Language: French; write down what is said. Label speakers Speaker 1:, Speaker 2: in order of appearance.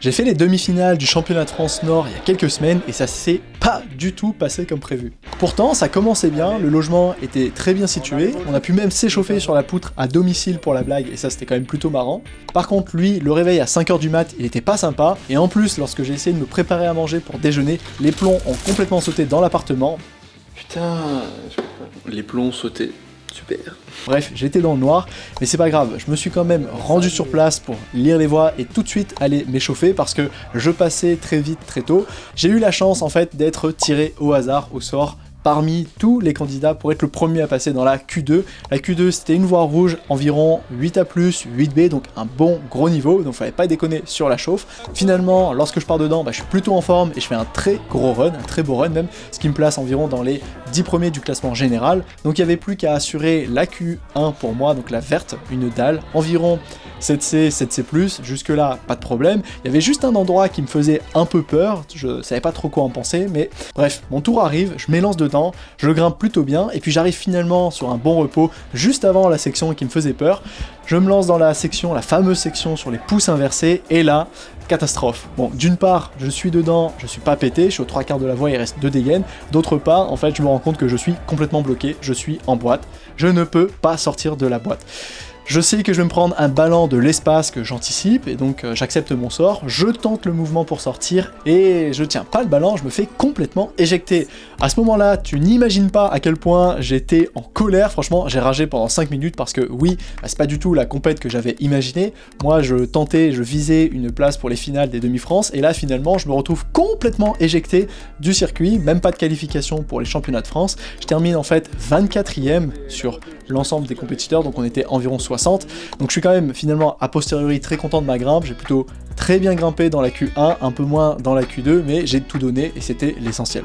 Speaker 1: J'ai fait les demi-finales du championnat de France Nord il y a quelques semaines et ça s'est pas du tout passé comme prévu. Pourtant, ça commençait bien, le logement était très bien situé, on a pu même s'échauffer sur la poutre à domicile pour la blague et ça c'était quand même plutôt marrant. Par contre, lui, le réveil à 5h du mat, il était pas sympa et en plus, lorsque j'ai essayé de me préparer à manger pour déjeuner, les plombs ont complètement sauté dans l'appartement.
Speaker 2: Putain, les plombs sautés. Super.
Speaker 1: Bref, j'étais dans le noir, mais c'est pas grave, je me suis quand même rendu sur place pour lire les voix et tout de suite aller m'échauffer parce que je passais très vite, très tôt. J'ai eu la chance en fait d'être tiré au hasard, au sort, parmi tous les candidats pour être le premier à passer dans la Q2. La Q2 c'était une voie rouge, environ 8A+, 8B, donc un bon gros niveau, donc fallait pas déconner sur la chauffe. Finalement, lorsque je pars dedans, je suis plutôt en forme et je fais un très gros run, un très beau run même, ce qui me place environ dans les 10 premiers du classement général. Donc il n'y avait plus qu'à assurer la Q1 pour moi, donc la verte, une dalle, environ 7C, 7C+, jusque là pas de problème. Il y avait juste un endroit qui me faisait un peu peur, je savais pas trop quoi en penser, mais bref, mon tour arrive, je m'élance dedans, je grimpe plutôt bien, et puis j'arrive finalement sur un bon repos, juste avant la section qui me faisait peur. Je me lance dans la section, la fameuse section sur les pouces inversés, et là, catastrophe. Bon, d'une part, je suis dedans, je suis pas pété, je suis aux 3/4 de la voie, il reste 2 dégaines. D'autre part, en fait, je me rends compte que je suis complètement bloqué, je suis en boîte, je ne peux pas sortir de la boîte. Je sais que je vais me prendre un ballon de l'espace que j'anticipe, et donc j'accepte mon sort, je tente le mouvement pour sortir, et je tiens pas le ballon, je me fais complètement éjecter. À ce moment-là, tu n'imagines pas à quel point j'étais en colère, franchement, j'ai ragé pendant 5 minutes, parce que oui, c'est pas du tout la compète que j'avais imaginée. Moi, je visais une place pour les finales des demi-France, et là, finalement, je me retrouve complètement éjecté du circuit, même pas de qualification pour les championnats de France. Je termine en fait 24e sur l'ensemble des compétiteurs, donc on était environ 60, donc je suis quand même finalement a posteriori très content de ma grimpe, j'ai plutôt très bien grimpé dans la Q1, un peu moins dans la Q2, mais j'ai tout donné et c'était l'essentiel.